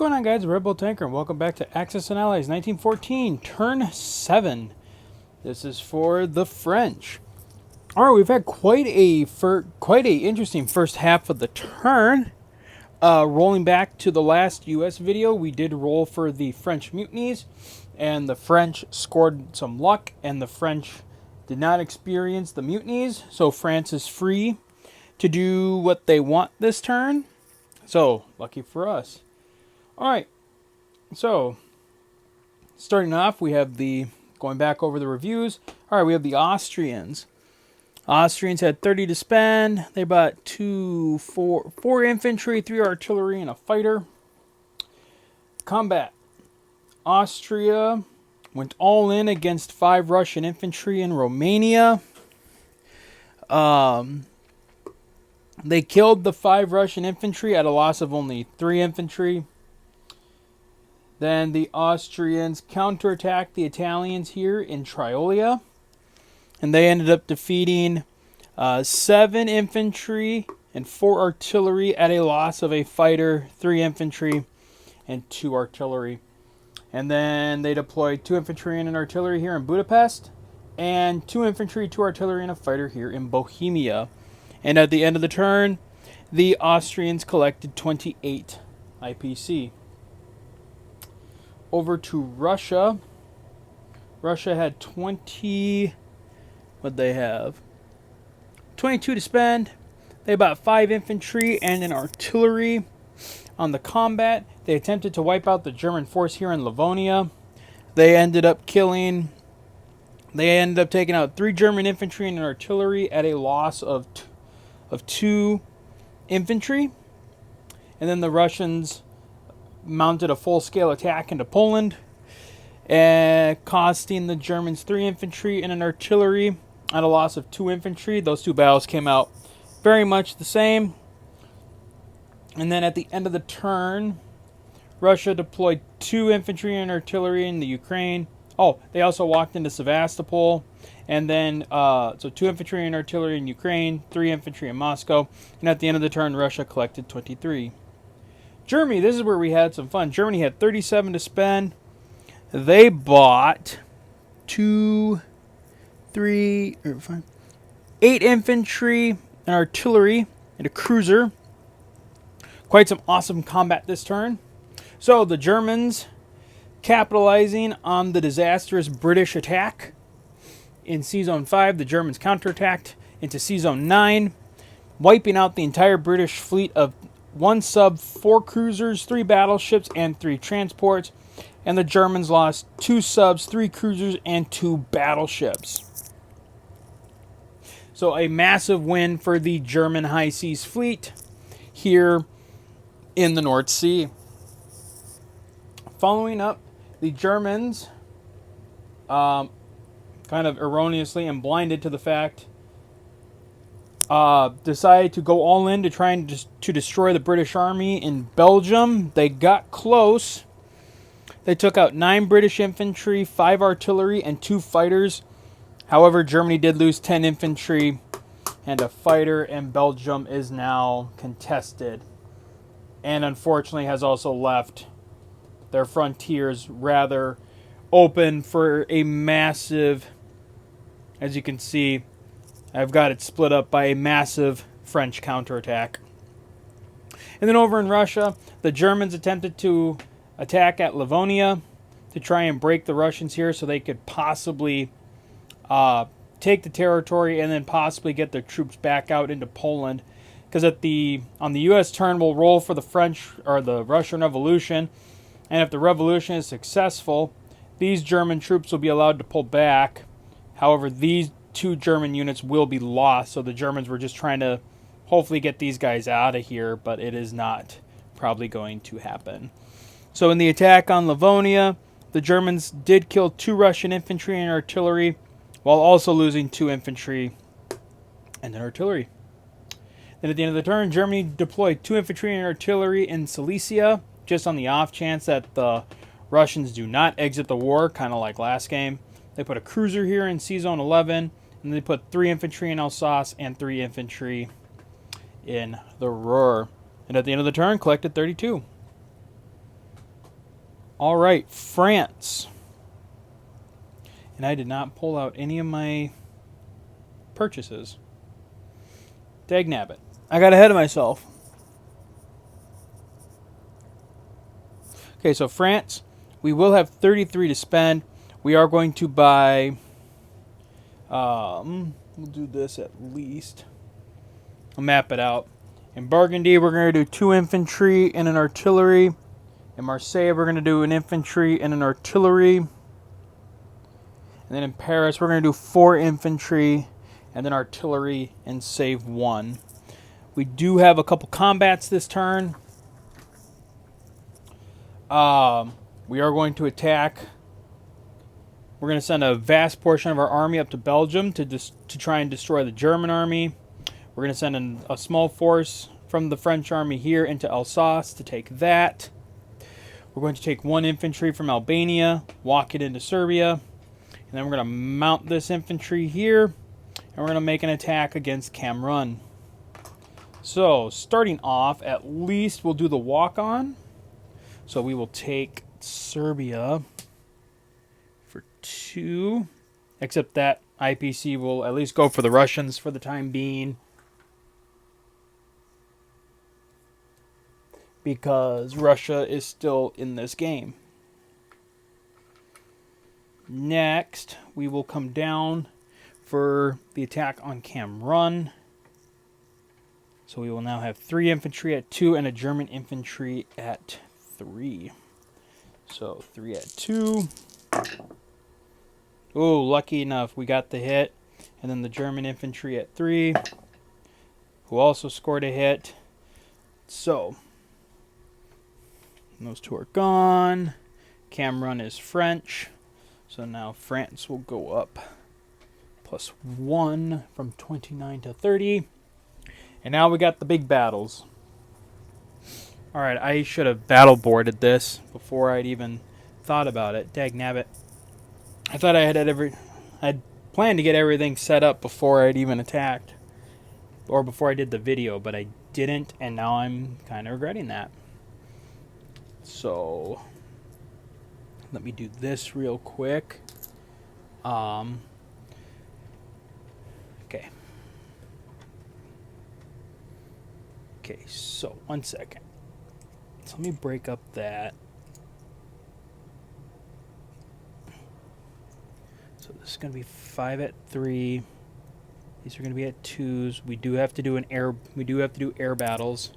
going on, guys? Red Bull Tanker, and welcome back to Axis and Allies 1914, turn 7. This is for the French. All right, we've had quite a interesting first half of the turn. Rolling back to the last U.S. video, we did roll for the French mutinies, and the French scored some luck, and the French did not experience the mutinies, so France is free to do what they want this turn. So, lucky for us. Alright, so starting off, we have going back over the reviews. Alright, we have the Austrians. Austrians had 30 to spend. They bought four infantry, 3 artillery, and a fighter. Combat. Austria went all in against 5 Russian infantry in Romania. They killed the 5 Russian infantry at a loss of only 3 infantry. Then the Austrians counterattacked the Italians here in Triolia. And they ended up defeating 7 infantry and 4 artillery at a loss of a fighter, 3 infantry, and 2 artillery. And then they deployed 2 infantry and an artillery here in Budapest. And 2 infantry, 2 artillery, and a fighter here in Bohemia. And at the end of the turn, the Austrians collected 28 IPC. Over to Russia. Russia had 20... What'd they have? 22 to spend. They bought 5 infantry and an artillery. On the combat, they attempted to wipe out the German force here in Livonia. They ended up taking out 3 German infantry and an artillery at a loss of 2 infantry. And then the Russians mounted a full-scale attack into Poland, costing the Germans 3 infantry and an artillery at a loss of 2 infantry. Those 2 battles came out very much the same. And then at the end of the turn, Russia deployed 2 infantry and artillery in the Ukraine. Oh, they also walked into Sevastopol. And then, so 2 infantry and artillery in Ukraine, 3 infantry in Moscow. And at the end of the turn, Russia collected 23. Germany, this is where we had some fun. Germany had 37 to spend. They bought 8 infantry, an artillery, and a cruiser. Quite some awesome combat this turn. So the Germans, capitalizing on the disastrous British attack in C-Zone 5, the Germans counterattacked into C-Zone 9, wiping out the entire British fleet of 1 sub, 4 cruisers, 3 battleships, and 3 transports. And the Germans lost 2 subs, 3 cruisers, and 2 battleships. So a massive win for the German High Seas Fleet here in the North Sea. Following up, the Germans, kind of erroneously and blinded to the fact, decided to go all in to try and to destroy the British Army in Belgium. They got close. They took out 9 British infantry, 5 artillery, and 2 fighters. However, Germany did lose 10 infantry and a fighter, and Belgium is now contested. And unfortunately has also left their frontiers rather open for a massive, as you can see, I've got it split up by a massive French counterattack. And then over in Russia, the Germans attempted to attack at Livonia to try and break the Russians here so they could possibly take the territory and then possibly get their troops back out into Poland. Because on the U.S. turn, we'll roll for the French or the Russian Revolution. And if the revolution is successful, these German troops will be allowed to pull back. However, these 2 German units will be lost, so the Germans were just trying to hopefully get these guys out of here, but it is not probably going to happen. So in the attack on Livonia, the Germans did kill 2 Russian infantry and artillery, while also losing 2 infantry and an artillery. Then at the end of the turn, Germany deployed 2 infantry and artillery in Silesia, just on the off chance that the Russians do not exit the war, kind of like last game. They put a cruiser here in C-Zone 11, and they put 3 infantry in Alsace and 3 infantry in the Ruhr. And at the end of the turn, collected 32. All right, France. And I did not pull out any of my purchases. Dagnabbit. I got ahead of myself. Okay, so France, we will have 33 to spend. We are going to buy, we'll do this at least. I'll map it out. In Burgundy, we're going to do 2 infantry and an artillery. In Marseille, we're going to do an infantry and an artillery. And then in Paris, we're going to do 4 infantry and then artillery and save 1. We do have a couple combats this turn. We are going to attack. We're going to send a vast portion of our army up to Belgium to try and destroy the German army. We're going to send a small force from the French army here into Alsace to take that. We're going to take 1 infantry from Albania, walk it into Serbia, and then we're going to mount this infantry here, and we're going to make an attack against Cameroon. So, starting off, at least we'll do the walk-on. So we will take Serbia for 2, except that IPC will at least go for the Russians for the time being, because Russia is still in this game. Next, we will come down for the attack on Cameroon. So we will now have 3 infantry at 2 and a German infantry at 3. So 3 at 2. Oh, lucky enough, we got the hit. And then the German infantry at 3, who also scored a hit. So those 2 are gone. Cameroon is French. So now France will go up +1 from 29 to 30. And now we got the big battles. Alright, I should have battle boarded this before I'd even thought about it. Dagnabbit. I thought I'd planned to get everything set up before I'd even attacked. Or before I did the video, but I didn't, and now I'm kind of regretting that. So, let me do this real quick. Okay. Okay, so 1 second. So let me break up that. So this is going to be 5 at 3. These are going to be at 2s. We do have to do air battles.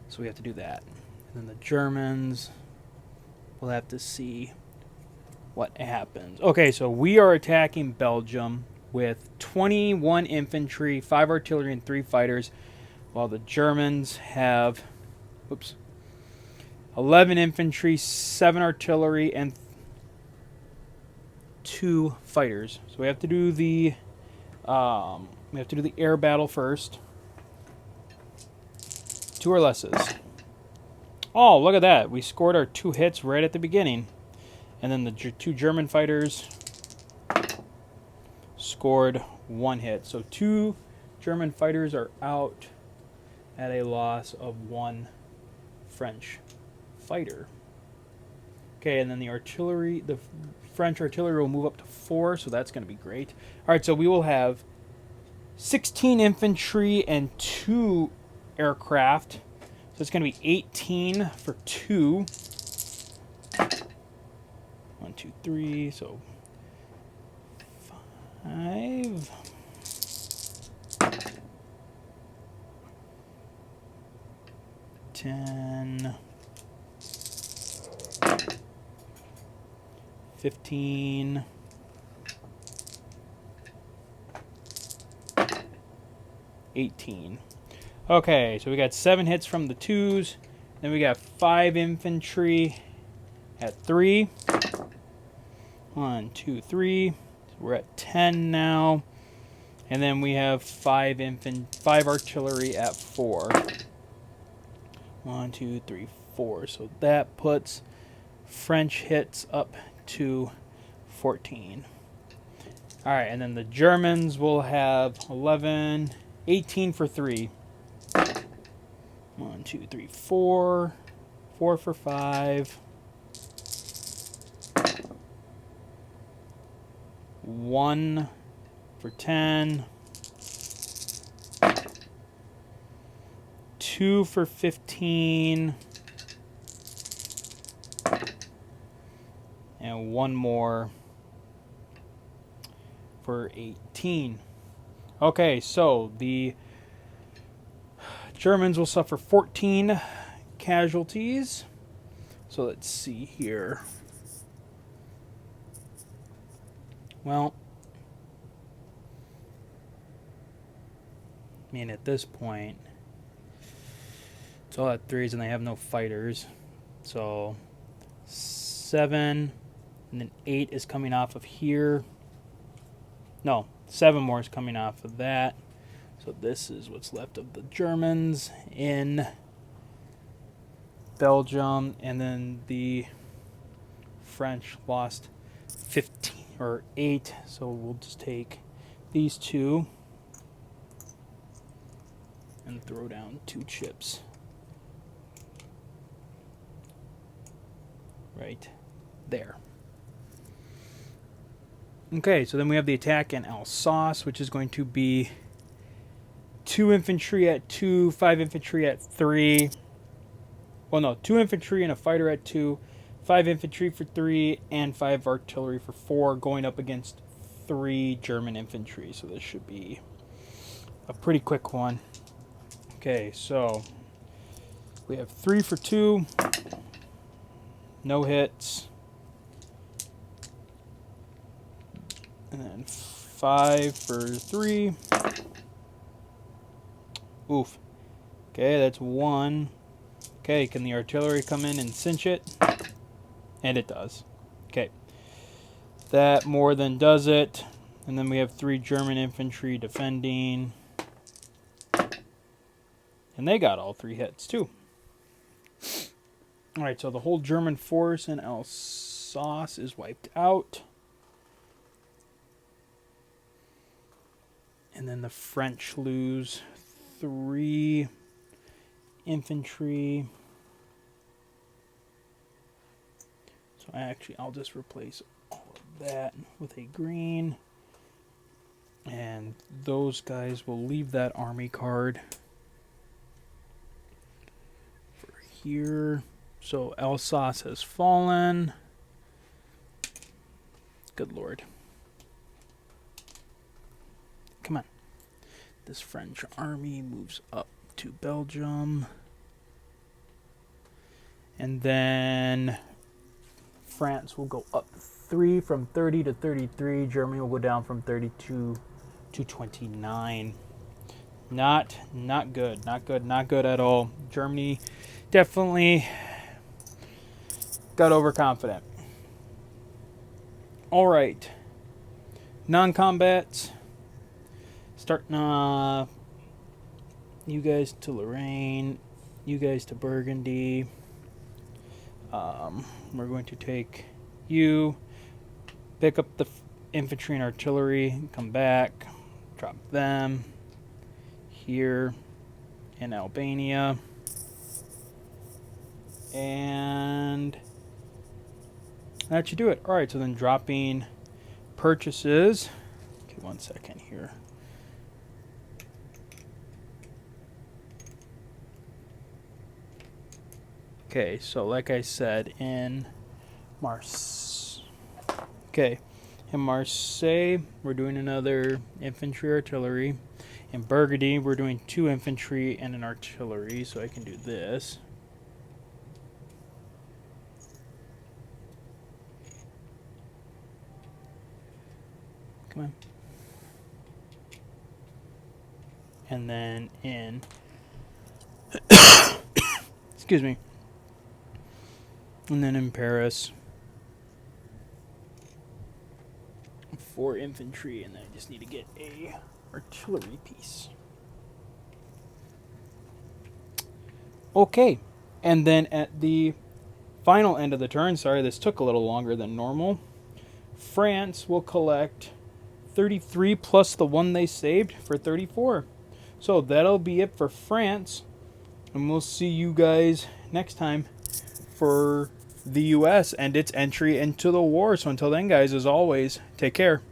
So we have to do that. And then the Germans, we'll have to see what happens. Okay, so we are attacking Belgium with 21 infantry, 5 artillery, and 3 fighters, while the Germans have 11 infantry, 7 artillery, and 2 fighters. So we have to do the air battle first. 2 or lesses. Oh, look at that! We scored our 2 hits right at the beginning, and then the 2 German fighters scored 1 hit. So 2 German fighters are out at a loss of 1 French fighter. Okay, and then the French artillery will move up to 4, so that's going to be great. All right, so we will have 16 infantry and 2 aircraft. So it's going to be 18 for 2. 1, 2, 3, so 5. 10. 15. 18. Okay, so we got 7 hits from the 2s. Then we got 5 infantry at 3. 1, 2, 3. So we're at 10 now. And then we have 5 artillery at 4. 1, 2, 3, 4. So that puts French hits up to 14. All right, and then the Germans will have 18 for 3. 1, 2, 3, 4. 4 for 5. 1 for 10. 2 for 15. And 1 more for 18. Okay, so the Germans will suffer 14 casualties. So let's see here. Well, I mean, at this point, it's all at 3s and they have no fighters. So 7 and then 8 is coming off of here. No, 7 more is coming off of that. So this is what's left of the Germans in Belgium, and then the French lost 15 or 8. So we'll just take these 2 and throw down 2 chips. Right there. Okay, so then we have the attack in Alsace, which is going to be 2 infantry at 2, 5 infantry at 3. Well, no, 2 infantry and a fighter at 2, 5 infantry for 3, and 5 artillery for 4, going up against 3 German infantry. So this should be a pretty quick one. Okay, so we have 3 for 2, no hits. And then 5 for 3. Oof. Okay, that's 1. Okay, can the artillery come in and cinch it? And it does. Okay. That more than does it. And then we have 3 German infantry defending. And they got all 3 hits, too. Alright, so the whole German force in Alsace is wiped out. And then the French lose 3 infantry. So I'll just replace all of that with a green. And those guys will leave that army card for here. So Alsace has fallen. Good Lord. Come on. This French army moves up to Belgium. And then France will go up 3 from 30 to 33. Germany will go down from 32 to 29. Not good. Not good at all. Germany definitely got overconfident. All right. Non-combats. Starting you guys to Lorraine, you guys to Burgundy. We're going to take you, pick up the infantry and artillery, come back, drop them here in Albania. And that should do it. All right, so then dropping purchases. Okay, 1 second here. Okay, so like I said, in Marseille, we're doing another infantry artillery. In Burgundy, we're doing 2 infantry and an artillery, so I can do this. Come on. And then in, excuse me. And then in Paris, 4 infantry, and then I just need to get a artillery piece. Okay, and then at the final end of the turn, sorry this took a little longer than normal, France will collect 33 plus the 1 they saved for 34. So that'll be it for France, and we'll see you guys next time for the U.S. and its entry into the war. So until then, guys, as always, take care.